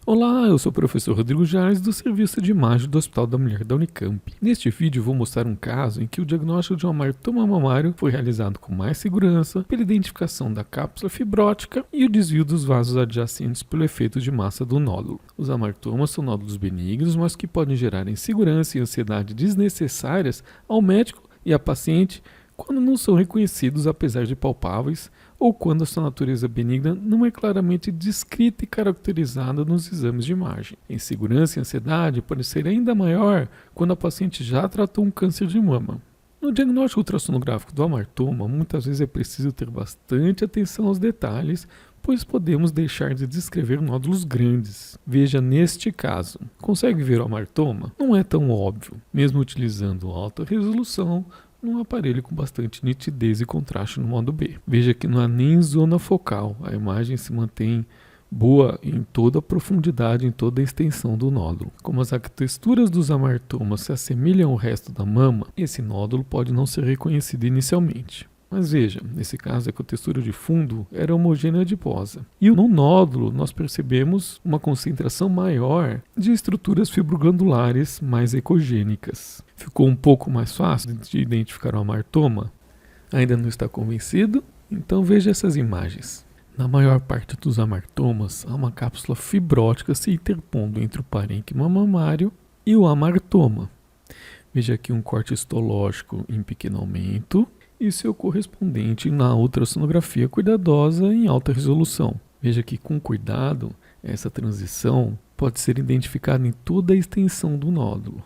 Olá, eu sou o professor Rodrigo Jales do Serviço de Imagem do Hospital da Mulher da Unicamp. Neste vídeo vou mostrar um caso em que o diagnóstico de um amartoma mamário foi realizado com mais segurança pela identificação da cápsula fibrótica e o desvio dos vasos adjacentes pelo efeito de massa do nódulo. Os amartomas são nódulos benignos, mas que podem gerar insegurança e ansiedade desnecessárias ao médico e à paciente quando não são reconhecidos apesar de palpáveis ou quando a sua natureza benigna não é claramente descrita e caracterizada nos exames de imagem. A insegurança e ansiedade podem ser ainda maior quando a paciente já tratou um câncer de mama. No diagnóstico ultrassonográfico do amartoma, muitas vezes é preciso ter bastante atenção aos detalhes, pois podemos deixar de descrever nódulos grandes. Veja neste caso. Consegue ver o amartoma? Não é tão óbvio, mesmo utilizando alta resolução, num aparelho com bastante nitidez e contraste no modo B. Veja que não há nem zona focal, a imagem se mantém boa em toda a profundidade, em toda a extensão do nódulo. Como as texturas dos amartomas se assemelham ao resto da mama, esse nódulo pode não ser reconhecido inicialmente. Mas veja, nesse caso é que a textura de fundo era homogênea adiposa. E no nódulo nós percebemos uma concentração maior de estruturas fibroglandulares mais ecogênicas. Ficou um pouco mais fácil de identificar o amartoma? Ainda não está convencido? Então veja essas imagens. Na maior parte dos amartomas, há uma cápsula fibrótica se interpondo entre o parênquima mamário e o amartoma. Veja aqui um corte histológico em pequeno aumento e seu correspondente na ultrassonografia cuidadosa em alta resolução. Veja que com cuidado, essa transição pode ser identificada em toda a extensão do nódulo.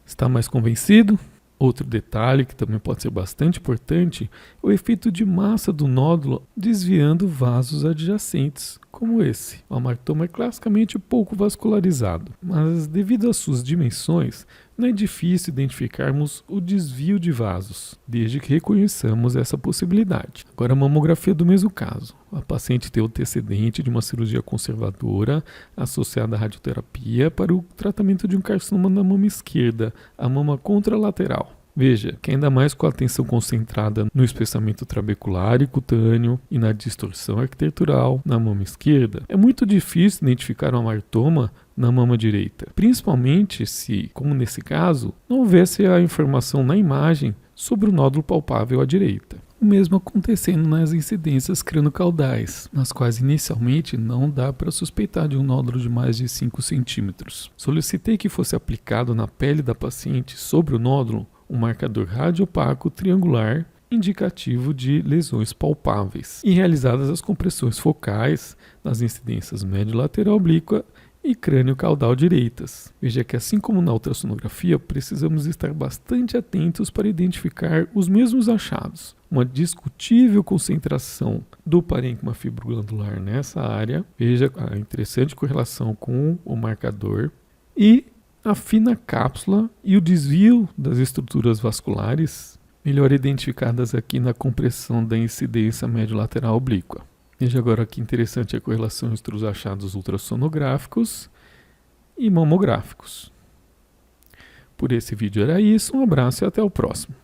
Está mais convencido? Outro detalhe que também pode ser bastante importante é o efeito de massa do nódulo desviando vasos adjacentes, como esse. O amartoma é classicamente pouco vascularizado, mas devido às suas dimensões, não é difícil identificarmos o desvio de vasos, desde que reconheçamos essa possibilidade. Agora a mamografia do mesmo caso. A paciente tem o antecedente de uma cirurgia conservadora associada à radioterapia para o tratamento de um carcinoma na mama esquerda, a mama contralateral. Veja que ainda mais com a atenção concentrada no espessamento trabecular e cutâneo e na distorção arquitetural na mama esquerda, é muito difícil identificar um amartoma na mama direita, principalmente se, como nesse caso, não houvesse a informação na imagem sobre o nódulo palpável à direita. O mesmo acontecendo nas incidências crânio-caudais, nas quais inicialmente não dá para suspeitar de um nódulo de mais de 5 centímetros. Solicitei que fosse aplicado na pele da paciente sobre o nódulo um marcador radiopaco triangular indicativo de lesões palpáveis e realizadas as compressões focais nas incidências médio-lateral oblíqua e crânio-caudal direitas. Veja que assim como na ultrassonografia, precisamos estar bastante atentos para identificar os mesmos achados. Uma discutível concentração do parênquima fibroglandular nessa área, veja a interessante correlação com o marcador, e a fina cápsula e o desvio das estruturas vasculares, melhor identificadas aqui na compressão da incidência médio-lateral oblíqua. Veja agora que interessante a correlação entre os achados ultrassonográficos e mamográficos. Por esse vídeo era isso, um abraço e até o próximo.